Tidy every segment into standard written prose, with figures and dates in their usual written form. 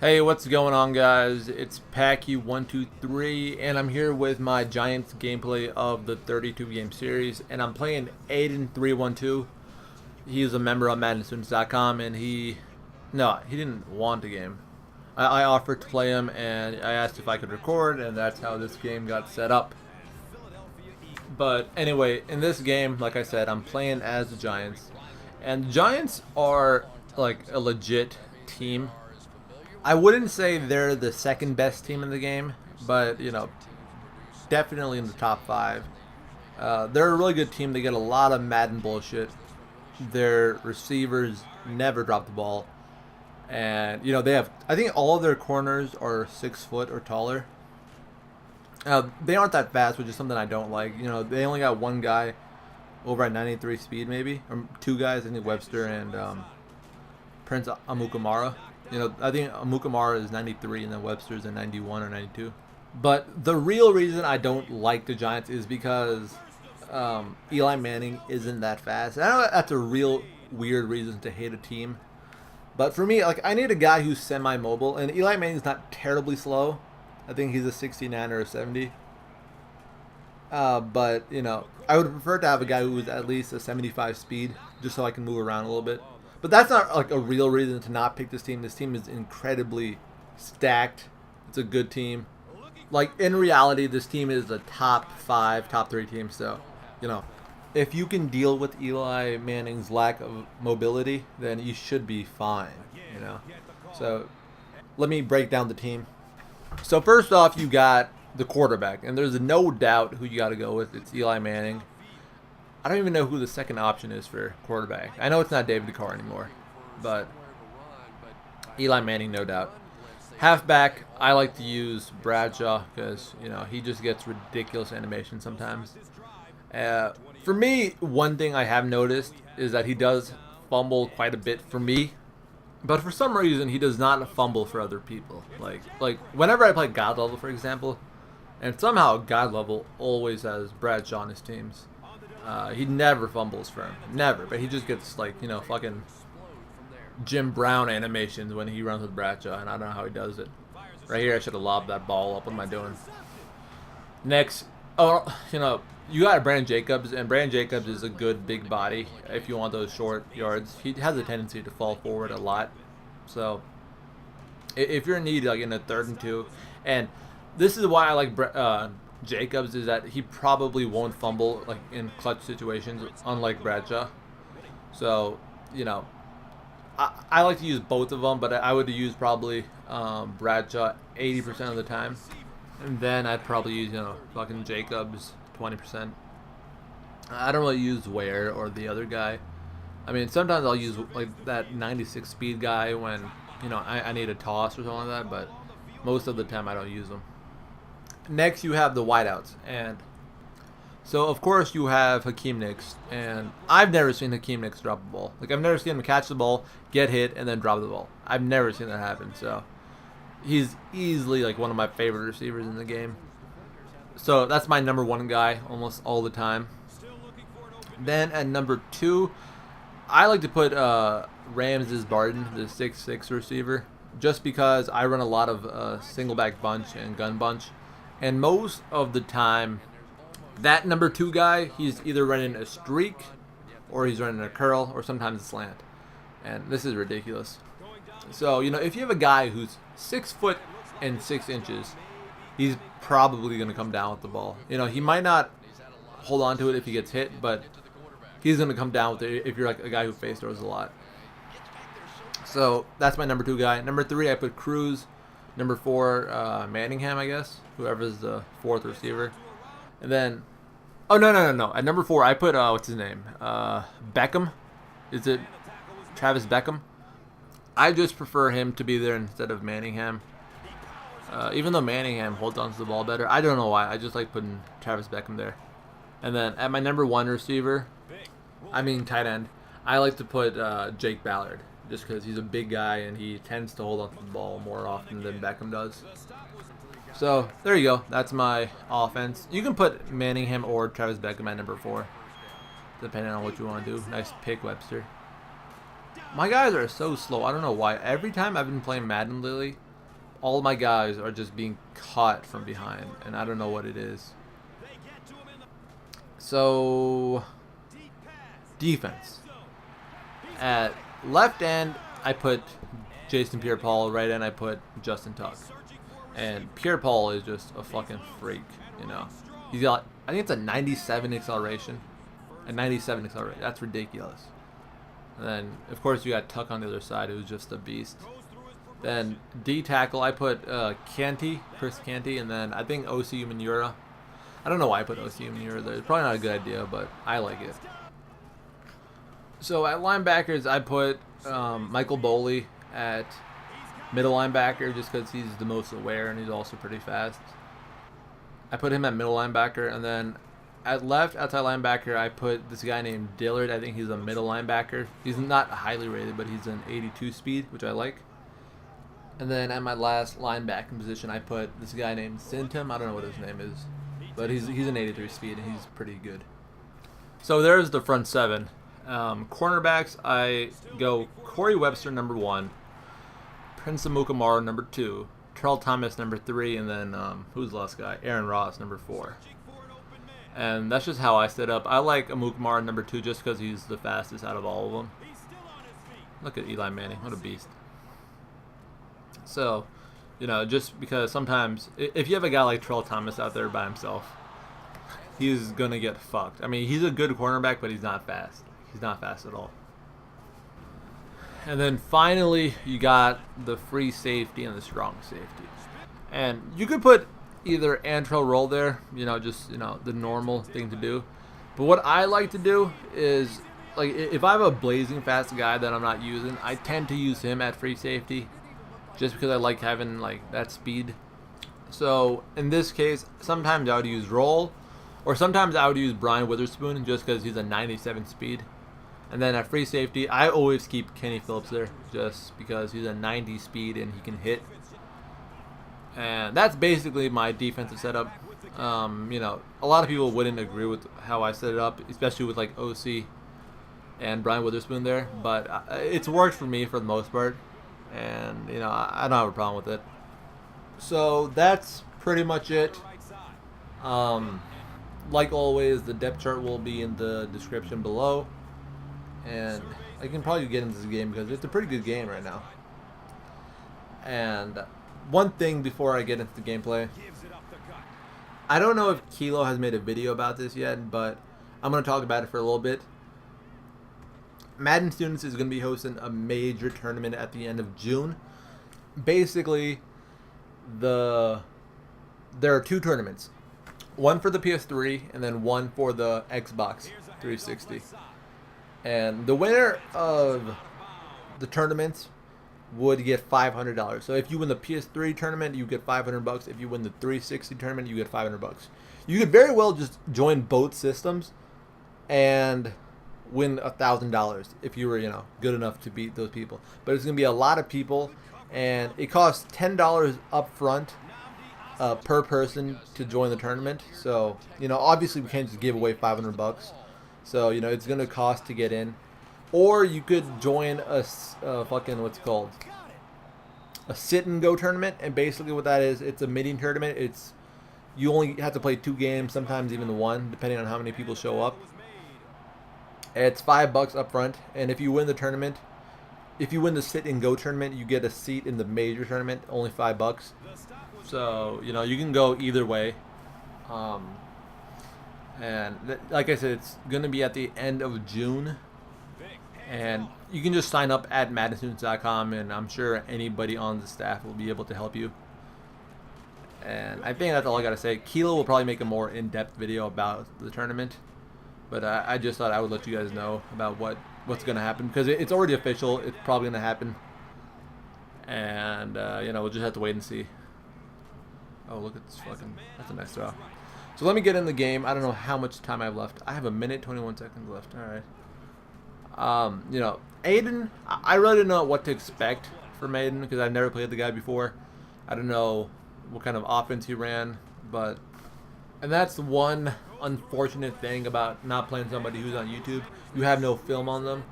Hey, what's going on, guys? It's Paki123, and I'm here with my Giants gameplay of the 32 game series, and I'm playing Adan312. He's a member of MaddenStudents.com, and he didn't want a game. I offered to play him, and I asked if I could record, and that's how this game got set up. But anyway, in this game, like I said, I'm playing as the Giants, and the Giants are like a legit team. I wouldn't say they're the second best team in the game, but, you know, definitely in the top 5. They're a really good team. They get a lot of Madden bullshit. Their receivers never drop the ball. And, you know, they have, I think all of their corners are 6 foot or taller. They aren't that fast, which is something I don't like. You know, they only got one guy over at 93 speed, maybe. Or 2 guys, I think Webster and Prince Amakumara. You know, I think Amakumara is 93 and then Webster's at 91 or 92. But the real reason I don't like the Giants is because Eli Manning isn't that fast. And I know that's a real weird reason to hate a team. But for me, like, I need a guy who's semi-mobile. And Eli Manning's not terribly slow. I think he's a 69 or a 70. But, you know, I would prefer to have a guy who was at least a 75 speed just so I can move around a little bit. But that's not like a real reason to not pick this team. This team is incredibly stacked. It's a good team. Like, in reality, this team is a top 5, top 3 team. So, you know, if you can deal with Eli Manning's lack of mobility, then you should be fine, you know. So, let me break down the team. So, first off, you got the quarterback. And there's no doubt who you got to go with. It's Eli Manning. I don't even know who the second option is for quarterback. I know it's not David Carr anymore, but Eli Manning, no doubt. Halfback, I like to use Bradshaw because, you know, he just gets ridiculous animation sometimes. For me, one thing I have noticed is that he does fumble quite a bit for me, but for some reason he does not fumble for other people. Like whenever I play God Level, for example, and somehow God Level always has Bradshaw on his teams. He never fumbles for him. Never. But he just gets, like, you know, fucking Jim Brown animations when he runs with Bradshaw, and I don't know how he does it. Right here, I should have lobbed that ball up. What am I doing? Next, you know, you got Brandon Jacobs, and Brandon Jacobs is a good big body if you want those short yards. He has a tendency to fall forward a lot. So, if you're in need, like, in a 3rd and 2, and this is why I like Jacobs, is that he probably won't fumble like in clutch situations, unlike Bradshaw. So, you know, I like to use both of them, but I would use probably Bradshaw 80% of the time, and then I'd probably use, you know, fucking Jacobs 20%. I don't really use Ware or the other guy. I mean, sometimes I'll use like that 96 speed guy when, you know, I need a toss or something like that, but most of the time I don't use them. Next, you have the wideouts, and so of course you have Hakeem Nicks, and I've never seen Hakeem Nicks drop a ball. Like, I've never seen him catch the ball, get hit, and then drop the ball. I've never seen that happen. So he's easily like one of my favorite receivers in the game. So that's my number 1 guy almost all the time. Then at number 2, I like to put WR2 Barden, the 6'6" receiver, just because I run a lot of single back bunch and gun bunch. And most of the time, that number 2 guy, he's either running a streak, or he's running a curl, or sometimes a slant. And this is ridiculous. So, you know, if you have a guy who's 6 foot and 6 inches, he's probably going to come down with the ball. You know, he might not hold on to it if he gets hit, but he's going to come down with it if you're like a guy who face throws a lot. So, that's my number 2 guy. Number 3, I put Cruz. Number 4, Manningham, I guess. Whoever's the 4th receiver. And then, oh, no. At number 4, I put, what's his name? Beckham. Is it Travis Beckham? I just prefer him to be there instead of Manningham. Even though Manningham holds on to the ball better. I don't know why. I just like putting Travis Beckham there. And then at my number 1 receiver, tight end, I like to put Jake Ballard. Just because he's a big guy and he tends to hold on to the ball more often than Beckham does. So, there you go. That's my offense. You can put Manningham or Travis Beckham at number 4, depending on what you want to do. Nice pick, Webster. My guys are so slow. I don't know why. Every time I've been playing Madden lately, all my guys are just being caught from behind, and I don't know what it is. So, defense. At left end, I put Jason Pierre-Paul. Right end, I put Justin Tuck. And Pierre-Paul is just a fucking freak, you know. He's got, I think it's a 97 acceleration. A 97 acceleration. That's ridiculous. And then, of course, you got Tuck on the other side, who's just a beast. Then D tackle, I put Canty, Chris Canty, and then I think OC Umeniyora. I don't know why I put OC Umeniyora there. It's probably not a good idea, but I like it. So at linebackers, I put MLB Boley at middle linebacker just because he's the most aware and he's also pretty fast. I put him at middle linebacker, and then at left outside linebacker, I put this guy named Dillard. I think he's a middle linebacker. He's not highly rated, but he's an 82 speed, which I like. And then at my last linebacking position, I put this guy named Sintim. I don't know what his name is, but he's an 83 speed, and he's pretty good. So there's the front seven. Cornerbacks, I go Corey Webster, number 1. Prince Amakumara, number 2. Terrell Thomas, number 3. And then, who's the last guy? Aaron Ross, number 4. And that's just how I set up. I like Amakumara, number 2, just because he's the fastest out of all of them. Look at Eli Manning. What a beast. So, you know, just because sometimes, if you have a guy like Terrell Thomas out there by himself, he's going to get fucked. I mean, he's a good cornerback, but he's not fast. He's not fast at all. And then finally, you got the free safety and the strong safety. And you could put either Antrell Rolle there, you know, just, you know, the normal thing to do. But what I like to do is, like, if I have a blazing fast guy that I'm not using, I tend to use him at free safety just because I like having, like, that speed. So in this case, sometimes I would use Rolle, or sometimes I would use Brian Witherspoon just because he's a 97 speed. And then at free safety, I always keep Kenny Phillips there just because he's a 90 speed and he can hit. And that's basically my defensive setup. You know, a lot of people wouldn't agree with how I set it up, especially with like OC and Brian Witherspoon there. But it's worked for me for the most part. And, you know, I don't have a problem with it. So that's pretty much it. Like always, the depth chart will be in the description below. And I can probably get into this game because it's a pretty good game right now. And one thing before I get into the gameplay, I don't know if Kilo has made a video about this yet, but I'm going to talk about it for a little bit. MaddenStudents is going to be hosting a major tournament at the end of June. Basically, there are 2 tournaments. One for the PS3 and then one for the Xbox 360. And the winner of the tournament would get $500. So if you win the PS3 tournament, you get $500. If you win the 360 tournament, you get $500. You could very well just join both systems and win $1,000 if you were, you know, good enough to beat those people. But it's gonna be a lot of people, and it costs $10 up front per person to join the tournament. So, you know, obviously we can't just give away $500. So, you know, it's going to cost to get in. Or you could join a fucking, what's it called? A sit and go tournament. And basically what that is, it's a mini tournament. You only have to play 2 games, sometimes even 1, depending on how many people show up. It's $5 up front. And if you win the tournament, if you win the sit and go tournament, you get a seat in the major tournament, only $5. So, you know, you can go either way. And like I said, it's going to be at the end of June. And you can just sign up at MaddenStudents.com, and I'm sure anybody on the staff will be able to help you. And I think that's all I got to say. Kilo will probably make a more in-depth video about the tournament. But I just thought I would let you guys know about what's going to happen. Because it's already official. It's probably going to happen. And, you know, we'll just have to wait and see. Oh, look at this fucking... That's a nice throw. So let me get in the game. I don't know how much time I have left. I have 1 minute, 21 seconds left. All right. You know, Adan, I really don't know what to expect from Adan because I've never played the guy before. I don't know what kind of offense he ran, but... And that's one unfortunate thing about not playing somebody who's on YouTube. You have no film on them.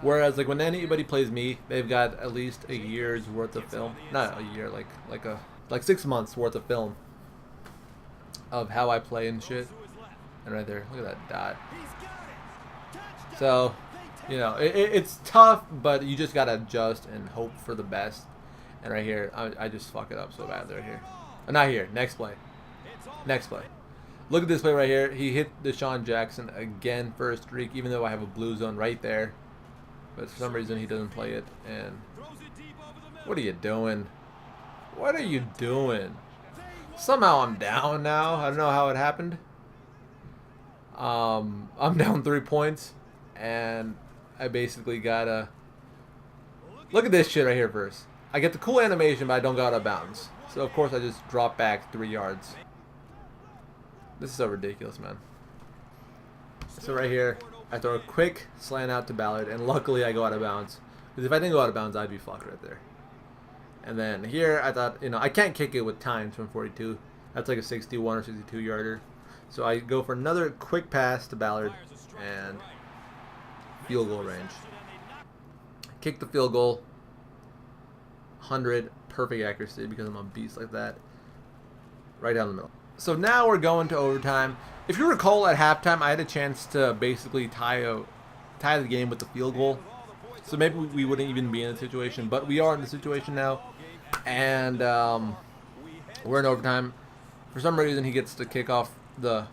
Whereas like when anybody plays me, they've got at least a year's worth of film. Not a year, like 6 months worth of film of how I play and shit. And right there, look at that dot. So, you know, it's tough, but you just gotta adjust and hope for the best. And right here, I just fuck it up so bad right here. Not here. Next play. Next play. Look at this play right here. He hit Deshaun Jackson again for a streak, even though I have a blue zone right there. But for some reason, he doesn't play it. And what are you doing? What are you doing? Somehow I'm down now. I don't know how it happened. I'm down 3 points. And I basically gotta... Look at this shit right here first. I get the cool animation, but I don't go out of bounds. So, of course, I just drop back 3 yards. This is so ridiculous, man. So, right here, I throw a quick slant out to Ballard, and luckily I go out of bounds. Because if I didn't go out of bounds, I'd be fucked right there. And then here, I thought, you know, I can't kick it with times from 42. That's like a 61 or 62 yarder. So, I go for another quick pass to Ballard, and field goal range. Kick the field goal. 100, perfect accuracy because I'm a beast like that. Right down the middle. So now we're going to overtime. If you recall, at halftime, I had a chance to basically tie the game with the field goal. So maybe we wouldn't even be in a situation, but we are in the situation now. And we're in overtime. For some reason, he gets to kick off the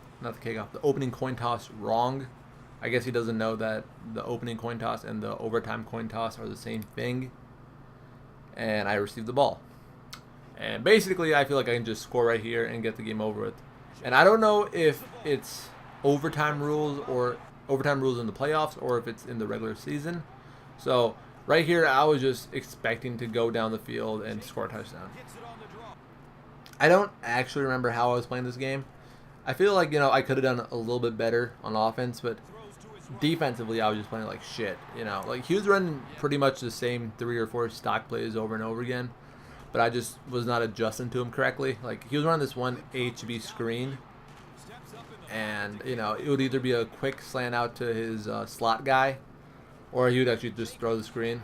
opening coin toss wrong. I guess he doesn't know that the opening coin toss and the overtime coin toss are the same thing. And I receive the ball. And basically, I feel like I can just score right here and get the game over with. And I don't know if it's overtime rules in the playoffs or if it's in the regular season. So right here, I was just expecting to go down the field and score a touchdown. I don't actually remember how I was playing this game. I feel like, you know, I could have done a little bit better on offense, but defensively, I was just playing like shit, you know. Like, he was running pretty much the same 3 or 4 stock plays over and over again, but I just was not adjusting to him correctly. Like, he was running this one HB screen, and, you know, it would either be a quick slant out to his slot guy, or he would actually just throw the screen.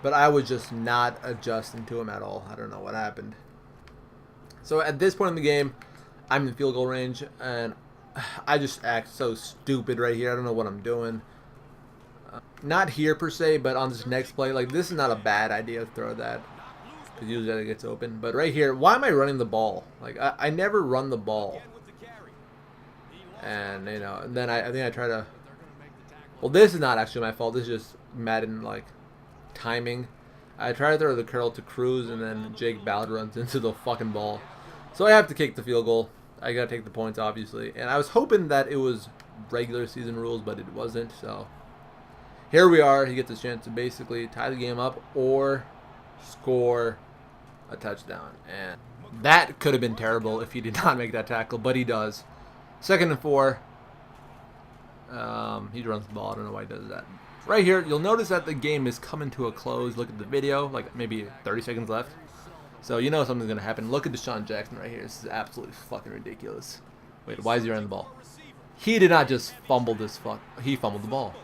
But I was just not adjusting to him at all. I don't know what happened. So, at this point in the game, I'm in field goal range, and I just act so stupid right here. I don't know what I'm doing. Not here per se, but on this next play, like, this is not a bad idea to throw that, because usually it gets open. But right here, why am I running the ball? Like, I never run the ball. And, you know, and then I think I try to... Well, this is not actually my fault. This is just Madden, like, timing. I try to throw the curl to Cruz, and then Jake Ballard runs into the fucking ball. So I have to kick the field goal. I gotta take the points, obviously. And I was hoping that it was regular season rules, but it wasn't. So here we are. He gets a chance to basically tie the game up or score a touchdown. And that could have been terrible if he did not make that tackle, but he does. 2nd and 4. He runs the ball. I don't know why he does that. Right here, you'll notice that the game is coming to a close. Look at the video, like maybe 30 seconds left. So you know something's going to happen. Look at Deshaun Jackson right here. This is absolutely fucking ridiculous. Wait, why is he running the ball? He did not just fumble this fuck. He fumbled the ball.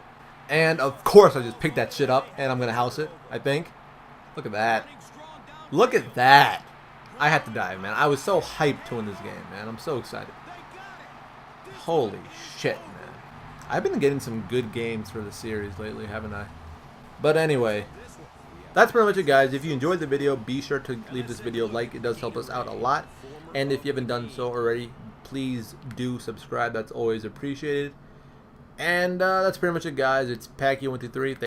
And of course I just picked that shit up and I'm going to house it, I think. Look at that. Look at that. I had to dive, man. I was so hyped to win this game, man. I'm so excited. Holy shit, man. I've been getting some good games for the series lately, haven't I? But anyway, that's pretty much it, guys. If you enjoyed the video, be sure to leave this video a like. It does help us out a lot. And if you haven't done so already, please do subscribe. That's always appreciated. And that's pretty much it, guys. It's Paki123.